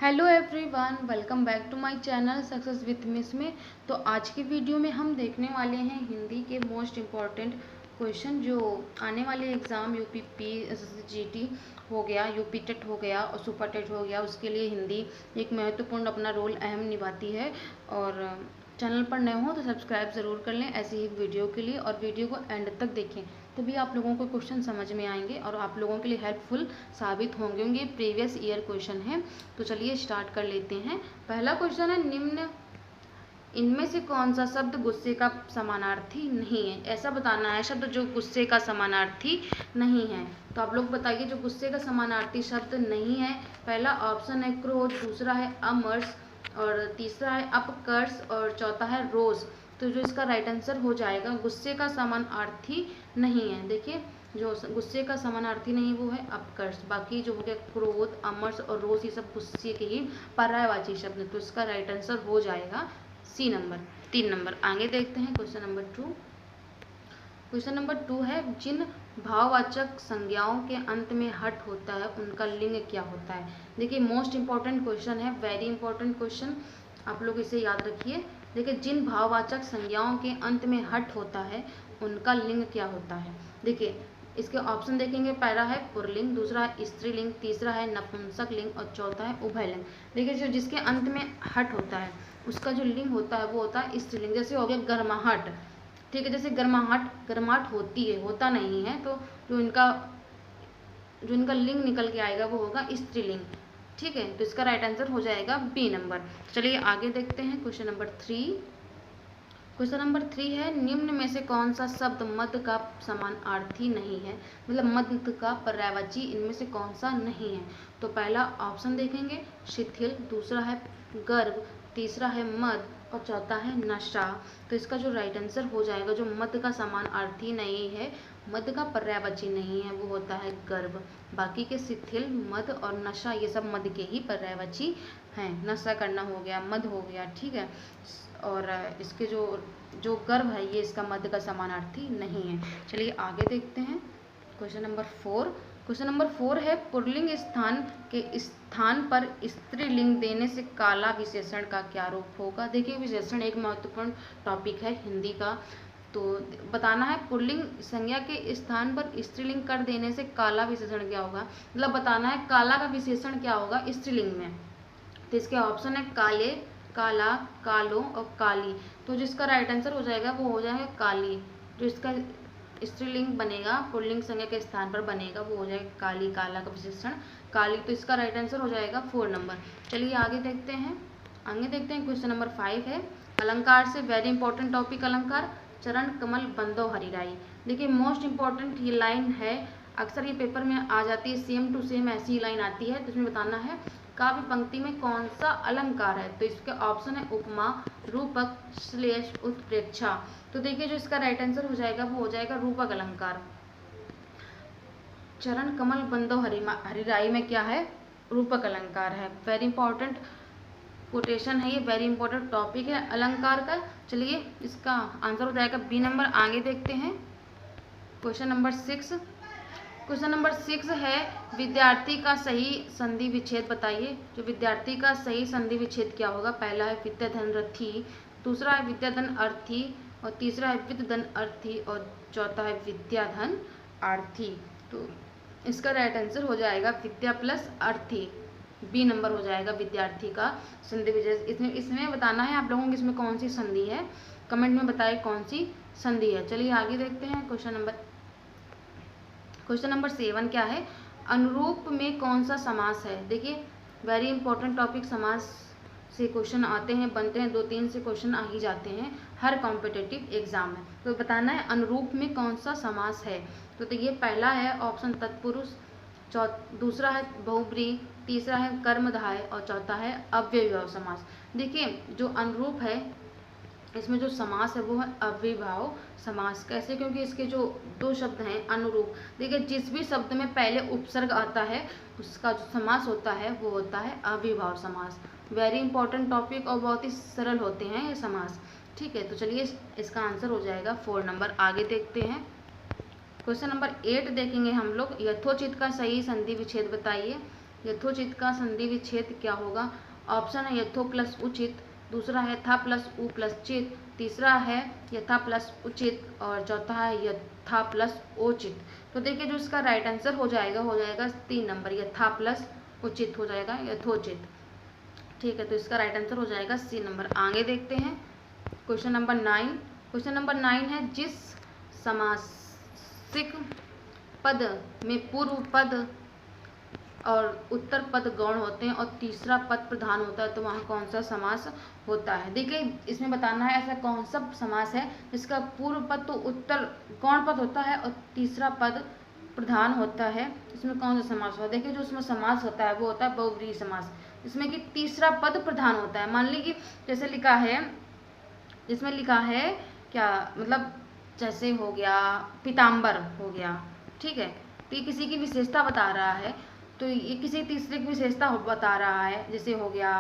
Hello everyone, welcome back to my channel success with miss में। तो आज की वीडियो में हम देखने वाले हैं हिंदी के मोस्ट इम्पॉर्टेंट क्वेश्चन जो आने वाले एग्ज़ाम यूपी जीटी हो गया, यूपी टेट हो गया और सुपर टेट हो गया, उसके लिए हिंदी एक महत्वपूर्ण अपना रोल अहम निभाती है। और चैनल पर नए हो तो सब्सक्राइब ज़रूर कर लें ऐसी ही वीडियो के लिए, और वीडियो को एंड तक देखें तभी आप लोगों को क्वेश्चन समझ में आएंगे और आप लोगों के लिए हेल्पफुल साबित होंगे। ये प्रीवियस ईयर क्वेश्चन है। तो चलिए स्टार्ट कर लेते हैं। पहला क्वेश्चन है, निम्न इनमें से कौन सा शब्द गुस्से का समानार्थी नहीं है। ऐसा बताना है शब्द जो गुस्से का समानार्थी नहीं है। तो आप लोग बताइए जो गुस्से का समानार्थी शब्द नहीं है। पहला ऑप्शन है क्रोध, दूसरा है अमर्ष, और तीसरा है अपकर्ष, और चौथा है रोष। तो जो इसका राइट आंसर हो जाएगा गुस्से का समानार्थी नहीं है। देखिए जो गुस्से का समानार्थी नहीं वो है अपकर्ष, बाकी जो हो गया क्रोध, अमर्ष और रोष, ये सब गुस्से के ही पर्यायवाची शब्द। तो इसका राइट आंसर हो जाएगा सी नंबर, 3 नंबर। आगे देखते हैं क्वेश्चन नंबर 2। क्वेश्चन नंबर 2 है, जिन भाववाचक संज्ञाओं के अंत में हट होता है उनका लिंग क्या होता है। देखिए मोस्ट इंपॉर्टेंट क्वेश्चन है, वेरी इंपॉर्टेंट क्वेश्चन, आप लोग इसे याद रखिए। देखिए जिन भाववाचक संज्ञाओं के अंत में हट होता है उनका लिंग क्या होता है। देखिए इसके ऑप्शन देखेंगे, पहला है पुल्लिंग, दूसरा है स्त्रीलिंग, तीसरा है नपुंसक लिंग और चौथा है उभयलिंग। देखिए जो जिसके अंत में हट होता है उसका जो लिंग होता है वो होता है स्त्रीलिंग। जैसे हो गया गर्माहट, ठीक है, जैसे गर्माहट होती है, होता नहीं है, तो जो इनका लिंग निकल के आएगा वो होगा स्त्रीलिंग। ठीक है, तो इसका राइट आंसर हो जाएगा बी नंबर। चलिए आगे देखते हैं क्वेश्चन नंबर 3। क्वेश्चन नंबर 3 है, निम्न में से कौन सा शब्द मद का समानार्थी नहीं है। मतलब मद का पर्यायवाची इनमें से कौन सा नहीं है। तो पहला ऑप्शन देखेंगे शिथिल, दूसरा है गर्भ, तीसरा है मद और चौथा है नशा। तो इसका जो राइट आंसर हो जाएगा, जो मद का समानार्थी नहीं है, मद का पर्यायवाची नहीं है, वो होता है गर्भ। बाकी के शिथिल, मद और नशा ये सब मद के ही पर्यायवाची हैं। नशा करना हो गया, मद हो गया, ठीक है। और इसके जो गर्भ है ये इसका मद का समानार्थी नहीं है। चलिए आगे देखते हैं क्वेश्चन नंबर 4। क्वेश्चन नंबर 4 है, पुल्लिंग स्थान के स्थान पर स्त्रीलिंग देने से काला विशेषण का क्या रूप होगा। देखिए विशेषण एक महत्वपूर्ण टॉपिक है हिंदी का। तो बताना है पुल्लिंग संज्ञा के स्थान पर स्त्रीलिंग कर देने से काला विशेषण क्या होगा। मतलब बताना है काला का विशेषण क्या होगा स्त्रीलिंग में। तो इसके ऑप्शन है काले, काला, कालो और काली। तो जिसका राइट आंसर हो जाएगा वो हो जाएगा काली। जो इसका स्त्रीलिंग बनेगा पुल्लिंग संज्ञा के स्थान पर बनेगा वो हो जाएगा काली, काला का विशेषण काली। तो इसका राइट आंसर हो जाएगा 4 नंबर। चलिए आगे देखते हैं। क्वेश्चन नंबर 5 है, अलंकार से वेरी इंपॉर्टेंट टॉपिक अलंकार, चरण कमल बंदो हरिराई। देखिए मोस्ट इंपॉर्टेंट ये लाइन है, अक्सर ये पेपर में आ जाती है, सेम टू सेम ऐसी लाइन आती है। तो इसमें बताना है काव्य पंक्ति में कौन सा अलंकार है। तो इसके ऑप्शन है उपमा, रूपक, श्लेष, उत्प्रेक्षा। तो देखिए जो इसका राइट आंसर हो जाएगा वो हो जाएगा रूपक अलंकार। चरण कमल बंदो हरिराई में क्या है, रूपक अलंकार है। वेरी इंपॉर्टेंट कोटेशन है ये, वेरी इंपॉर्टेंट टॉपिक है अलंकार का। चलिए इसका आंसर हो जाएगा बी नंबर। आगे देखते हैं क्वेश्चन नंबर 6। क्वेश्चन नंबर 6 है, विद्यार्थी का सही संधि विच्छेद बताइए। जो विद्यार्थी का सही संधि विच्छेद क्या होगा। पहला है विद्याधन रथी, दूसरा है विद्याधन अर्थी और तीसरा है विद्याधन अर्थी और चौथा है विद्याधन आर्थी। तो इसका राइट आंसर हो जाएगा विद्या प्लस अर्थी, बी नंबर हो जाएगा विद्यार्थी का संधि विच्छेद। इसमें बताना है आप लोगों को इसमें कौन सी संधि है, कमेंट में बताइए कौन सी संधि है। चलिए आगे देखते हैं क्वेश्चन नंबर 7 क्या है, अनुरूप में कौन सा समास है। देखिए वेरी इंपॉर्टेंट टॉपिक, समास से क्वेश्चन आते हैं, बनते हैं, 2-3 से क्वेश्चन आ ही जाते हैं हर कॉम्पिटिटिव एग्जाम में। तो बताना है अनुरूप में कौन सा समास है। तो ये पहला है ऑप्शन तत्पुरुष, दूसरा है बहुब्री, तीसरा है कर्मधारय और चौथा है अव्ययभाव समास। देखिए जो अनुरूप है इसमें जो समास है वो है अव्ययभाव समास। कैसे, क्योंकि इसके जो 2 शब्द हैं अनुरूप। देखिए जिस भी शब्द में पहले उपसर्ग आता है उसका जो समास होता है वो होता है अव्ययभाव समास। वेरी इंपॉर्टेंट टॉपिक और बहुत ही सरल होते हैं ये समास। ठीक है, तो चलिए इसका आंसर हो जाएगा 4 नंबर। आगे देखते हैं क्वेश्चन नंबर 8 देखेंगे हम लोग, यथोचित का सही संधि विच्छेद बताइए। यथोचित का संधि विच्छेद क्या होगा? ऑप्शन है यथो प्लस उचित, दूसरा है था प्लस उ प्लस चित, तीसरा है यथा प्लस उचित और चौथा है यथा प्लस ओचित। तो देखिए जो इसका राइट आंसर हो जाएगा 3 नंबर, यथा प्लस उचित हो जाएगा यथोचित। ठीक है, तो इसका राइट आंसर हो जाएगा सी नंबर। आगे देखते हैं क्वेश्चन नंबर 9। क्वेश्चन नंबर 9 है, जिस समासिक पद में पूर्व पद और उत्तर पद गौण होते हैं और तीसरा पद प्रधान होता है तो वहाँ कौन सा समास होता है? देखिए इसमें बताना है ऐसा कौन सा समास है जिसका पूर्व पद तो उत्तर गौण पद होता है और तीसरा पद प्रधान होता है, इसमें कौन सा समास होता है? देखिए जो इसमें समास होता है वो होता है बहुव्रीहि समास, जिसमें कि तीसरा पद प्रधान होता है। मान लीजिए जैसे लिखा है, इसमें लिखा है क्या, मतलब जैसे हो गया पीताम्बर हो गया, ठीक है, तो ये किसी की विशेषता बता रहा है, तो ये किसी तीसरे की विशेषता बता रहा है, जैसे हो गया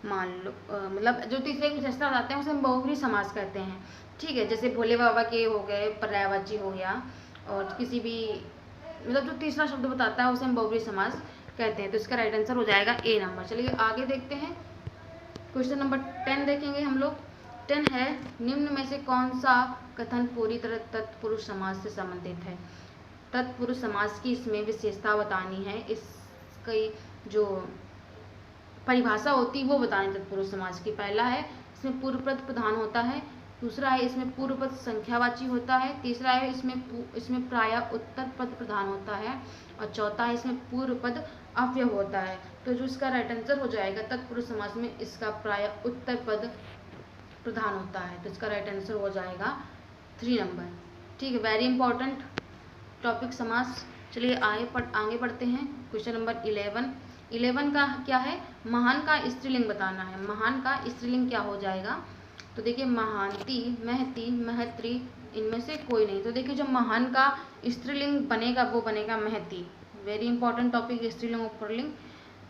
मान लो मतलब जो तीसरे की विशेषता बताते हैं उसे हम बहुव्रीहि समास कहते हैं। ठीक है, जैसे भोले बाबा के हो गए पर्यायवाची हो गया, और किसी भी मतलब जो तीसरा शब्द बताता है उसे हम बहुव्रीहि समास कहते हैं। तो इसका राइट आंसर हो जाएगा ए नंबर। चलिए आगे देखते हैं क्वेश्चन नंबर 10 देखेंगे हम लोग। 10 है, निम्न में से कौन सा कथन पूरी तरह तत्पुरुष समास से संबंधित है? तत्पुरुष समास की इसमें विशेषता बतानी है, इसकी जो परिभाषा होती है वो बतानी तत्पुरुष समास की। पहला है इसमें पूर्व पद प्रधान होता है, दूसरा है इसमें पूर्व पद संख्यावाची होता है, तीसरा है इसमें प्रायः उत्तर पद प्रधान होता है और चौथा है इसमें पूर्व पद अव्यय होता है। तो जो इसका राइट आंसर हो जाएगा तत्पुरुष समास में इसका प्रायः उत्तर पद प्रधान होता है, तो इसका राइट आंसर हो जाएगा 3 नंबर। ठीक है, वेरी इंपॉर्टेंट टॉपिक समास। चलिए आगे बढ़ते हैं क्वेश्चन नंबर 11 का क्या है, महान का स्त्रीलिंग बताना है। महान का स्त्रीलिंग क्या हो जाएगा? तो देखिए महांती, महती, महत्री, इनमें से कोई नहीं। तो देखिए जो महान का स्त्रीलिंग बनेगा वो बनेगा महती। वेरी इंपॉर्टेंट टॉपिक स्त्रीलिंग और पुल्लिंग,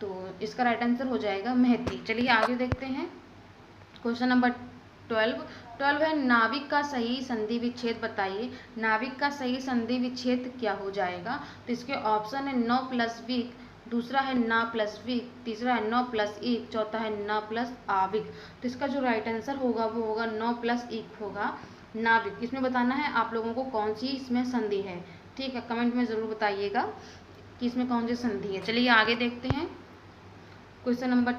तो इसका राइट आंसर हो जाएगा महती। चलिए आगे देखते हैं क्वेश्चन नंबर 12 है, नाविक का सही संधि विच्छेद बताइए। नाविक का सही संधि विच्छेद क्या हो जाएगा? तो इसके ऑप्शन है न प्लस विक, दूसरा है ना प्लस विक, तीसरा है न प्लस इक, चौथा है न प्लस आविक। तो इसका जो राइट आंसर होगा वो होगा न प्लस इक होगा नाविक। इसमें बताना है आप लोगों को कौन सी इसमें संधि है। ठीक है, कमेंट में ज़रूर बताइएगा कि इसमें कौन सी संधि है। चलिए आगे देखते हैं क्वेश्चन नंबर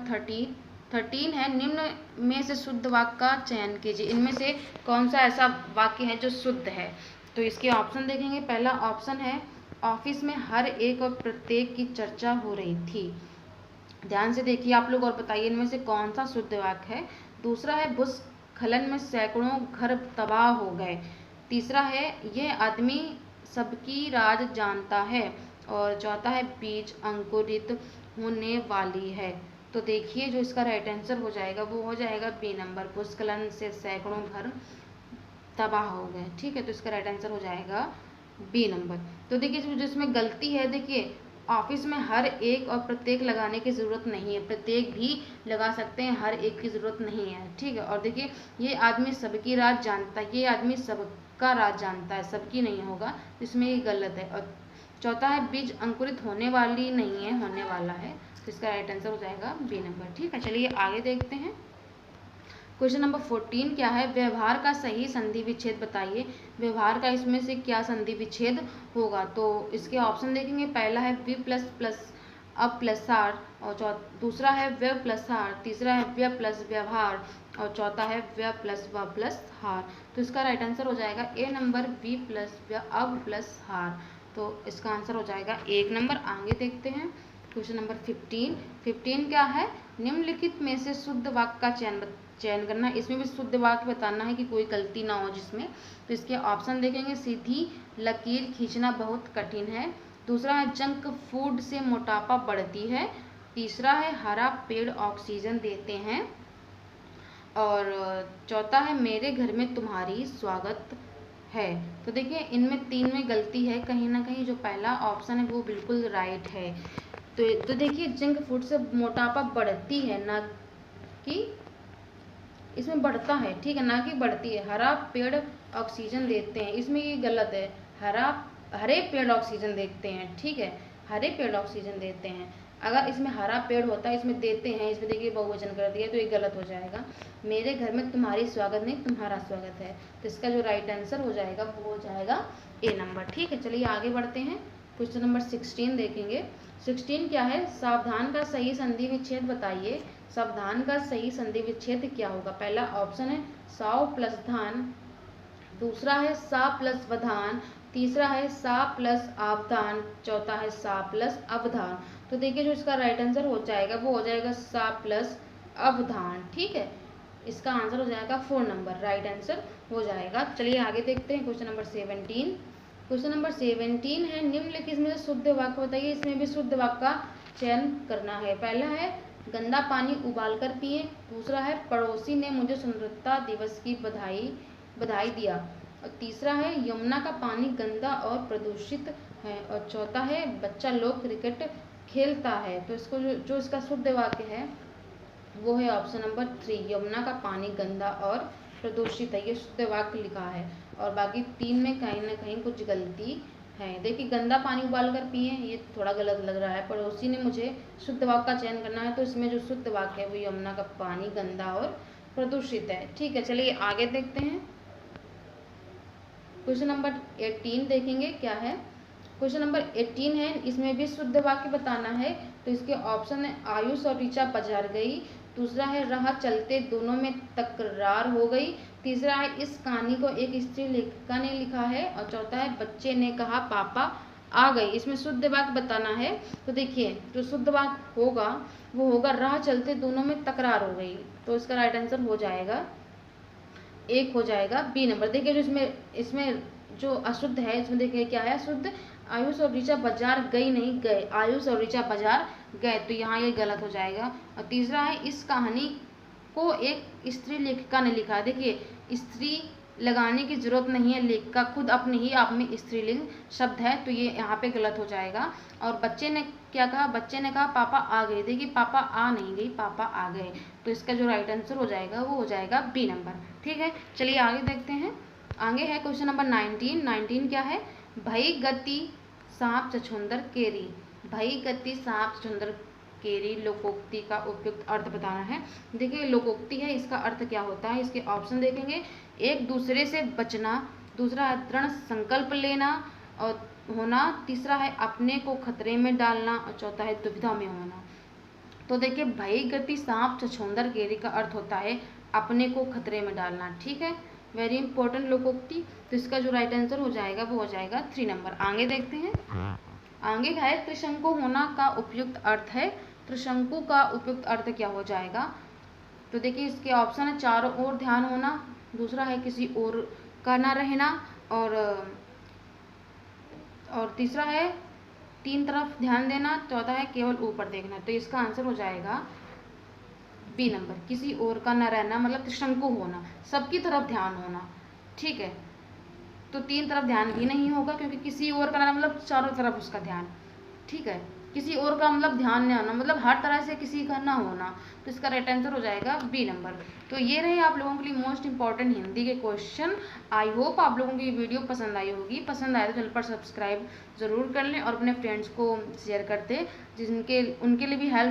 13 है, निम्न में से शुद्ध वाक्य का चयन कीजिए। इनमें से कौन सा ऐसा वाक्य है जो शुद्ध है? तो इसके ऑप्शन देखेंगे। पहला ऑप्शन है, ऑफिस में हर एक और प्रत्येक की चर्चा हो रही थी। ध्यान से देखिए आप लोग और बताइए इनमें से कौन सा शुद्ध वाक्य है। दूसरा है, भूस्खलन में सैकड़ों घर तबाह हो गए। तीसरा है, यह आदमी सबकी राज जानता है। और चौथा है, बीज अंकुरित होने वाली है। तो देखिए जो इसका राइट आंसर हो जाएगा वो हो जाएगा बी नंबर, भूस्खलन से सैकड़ों घर तबाह हो गए। ठीक है, तो इसका राइट आंसर हो जाएगा बी नंबर। तो देखिए जिसमें गलती है, देखिए ऑफिस में हर एक और प्रत्येक लगाने की ज़रूरत नहीं है, प्रत्येक भी लगा सकते हैं, हर एक की ज़रूरत नहीं है। ठीक है, और देखिए ये आदमी सबकी राज जानता है, ये आदमी सबका राज जानता है, सबकी नहीं होगा, इसमें ये गलत है। और चौथा है, बीज अंकुरित होने वाली नहीं है, होने वाला है, तो इसका राइट आंसर हो जाएगा बी नंबर। ठीक है, चलिए आगे देखते हैं क्वेश्चन नंबर 14 क्या है, व्यवहार का सही संधि विच्छेद बताइए। व्यवहार का इसमें से क्या संधि विच्छेद होगा? तो इसके ऑप्शन देखेंगे। पहला है वी प्लस प्लस अब प्लस आर, और दूसरा है व्यव प्लस हार, तीसरा है व्यव प्लस व्यवहार और चौथा है व्यव प्लस व प्लस हार। तो इसका राइट आंसर हो जाएगा ए नंबर, वी प्लस अब प्लस हार। तो इसका आंसर हो जाएगा 1 नंबर। आगे देखते हैं क्वेश्चन नंबर 15 क्या है, निम्नलिखित में से शुद्ध वाक्य का चयन करना। इसमें भी शुद्ध वाक्य बताना है कि कोई गलती ना हो जिसमें। तो इसके ऑप्शन देखेंगे। सीधी लकीर खींचना बहुत कठिन है, दूसरा है जंक फूड से मोटापा बढ़ती है, तीसरा है हरा पेड़ ऑक्सीजन देते हैं और चौथा है मेरे घर में तुम्हारी स्वागत है। तो देखिए इनमें 3 में गलती है, कहीं ना कहीं जो पहला ऑप्शन है वो बिल्कुल राइट है। तो देखिए जंक फूड से मोटापा बढ़ती है, ना कि इसमें बढ़ता है। ठीक है, ना कि बढ़ती है। हरा पेड़ ऑक्सीजन देते हैं, इसमें ये गलत है, हरे पेड़ ऑक्सीजन देते हैं। ठीक है, हरे पेड़ ऑक्सीजन देते हैं। अगर इसमें हरा पेड़ होता है, इसमें देते हैं, इसमें देखिए बहुवचन कर दिया, तो ये गलत हो जाएगा। मेरे घर में तुम्हारी स्वागत नहीं तुम्हारा स्वागत है, तो इसका जो राइट आंसर हो जाएगा वो हो जाएगा ए नंबर। ठीक है, चलिए आगे बढ़ते हैं। क्वेश्चन नंबर 16 देखेंगे। 16 क्या है, सावधान का सही संधि विच्छेद बताइए। सावधान का सही संधि विच्छेद क्या होगा? पहला ऑप्शन है साव प्लस धान, दूसरा है सा प्लस वधान, तीसरा है सा प्लस आवधान, चौथा है सा प्लस अवधान। तो देखिए जो इसका राइट आंसर हो जाएगा वो हो जाएगा सा प्लस अवधान। ठीक है, इसका आंसर हो जाएगा 4 नंबर, राइट आंसर हो जाएगा। चलिए आगे देखते हैं क्वेश्चन नंबर 17। क्वेश्चन नंबर 17 है, निम्नलिखित में से शुद्ध वाक्य बताइए। इसमें भी शुद्ध वाक्य का चयन करना है। पहला है गंदा पानी उबाल कर पिए, दूसरा है पड़ोसी ने मुझे स्वतंत्रता दिवस की बधाई दिया, और तीसरा है यमुना का पानी गंदा और प्रदूषित है, और चौथा है बच्चा लोग क्रिकेट खेलता है। तो इसको जो इसका शुद्ध वाक्य है वो है ऑप्शन नंबर 3, यमुना का पानी गंदा और प्रदूषित है, ये शुद्ध वाक्य लिखा है। और बाकी 3 में कहीं ना कहीं कुछ गलती है। देखिए गंदा पानी उबाल कर पिए, ये थोड़ा गलत लग रहा है। पड़ोसी ने मुझे, शुद्ध वाक्य का चयन करना है, तो इसमें जो शुद्ध वाक्य है वो यमुना का पानी गंदा और प्रदूषित है। ठीक है, चलिए आगे देखते हैं। क्वेश्चन नंबर 18 देखेंगे क्या है। क्वेश्चन नंबर 18 है, इसमें भी शुद्ध वाक्य बताना है। तो इसके ऑप्शन है आयुष और ऋचा बाजार गई, दूसरा है राह चलते दोनों में तकरार हो गई, तीसरा है इस कहानी को एक स्त्री लेखिका ने लिखा है, और चौथा है बच्चे ने कहा पापा आ गई। इसमें शुद्ध वाक्य बताना है। तो देखिए जो शुद्ध वाक्य होगा वो होगा राह चलते दोनों में तकरार हो गई, तो इसका राइट आंसर हो जाएगा एक, हो जाएगा बी नंबर। देखिए जो इसमें जो अशुद्ध है, इसमें देखिए क्या है अशुद्ध, आयुष और ऋचा बाजार गई नहीं गए, आयुष और ऋचा बाजार गए, तो यहाँ ये गलत हो जाएगा। और तीसरा है इस कहानी को एक स्त्री लेखिका ने लिखा है। देखिए स्त्री लगाने की जरूरत नहीं है, लेखिका खुद अपने ही आप में स्त्रीलिंग शब्द है, तो ये यहाँ पे गलत हो जाएगा। और बच्चे ने क्या कहा, बच्चे ने कहा पापा आ गए, देखिए पापा आ नहीं गई, पापा आ गए, तो इसका जो राइट आंसर हो जाएगा वो हो जाएगा बी नंबर। ठीक है, चलिए आगे देखते हैं। आगे है क्वेश्चन नंबर 19। 19 क्या है, भई गति सांप छछूंदर केरी, भई गति सांप छछूंदर केरी लोकोक्ति का उपयुक्त अर्थ बताना है। देखिए लोकोक्ति है, इसका अर्थ क्या होता है, इसके ऑप्शन देखेंगे। एक दूसरे से बचना, दूसरा है दृढ़ संकल्प लेना और होना, तीसरा है अपने को खतरे में डालना, और चौथा है दुविधा में होना। तो देखिए भई गति सांप छछूंदर केरी का अर्थ होता है अपने को खतरे में डालना। ठीक है, वेरी इंपॉर्टेंट लोकोक्ति। तो इसका जो राइट आंसर हो जाएगा वो हो जाएगा 3 नंबर। आगे देखते हैं। आगे है त्रिशंकु होना का उपयुक्त अर्थ है। त्रिशंकु का उपयुक्त अर्थ क्या हो जाएगा? तो देखिए इसके ऑप्शन है चारों ओर ध्यान होना, दूसरा है किसी और का ना रहना, और तीसरा है 3 तरफ ध्यान देना, चौथा है केवल ऊपर देखना। तो इसका आंसर हो जाएगा बी नंबर, किसी और का न रहना मतलब त्रिशंकु होना, सबकी तरफ ध्यान होना। ठीक है, तो 3 तरफ ध्यान भी नहीं होगा क्योंकि किसी और का ना मतलब चारों तरफ उसका ध्यान। ठीक है, किसी और का मतलब ध्यान नहीं होना मतलब हर तरह से किसी का ना होना, तो इसका राइट आंसर हो जाएगा बी नंबर। तो ये रहे आप लोगों के लिए मोस्ट इंपॉर्टेंट हिंदी के क्वेश्चन। आई होप आप लोगों की वीडियो पसंद आई होगी। पसंद आए तो चैनल पर सब्सक्राइब जरूर कर लें और अपने फ्रेंड्स को शेयर करते जिनके उनके लिए भी हेल्प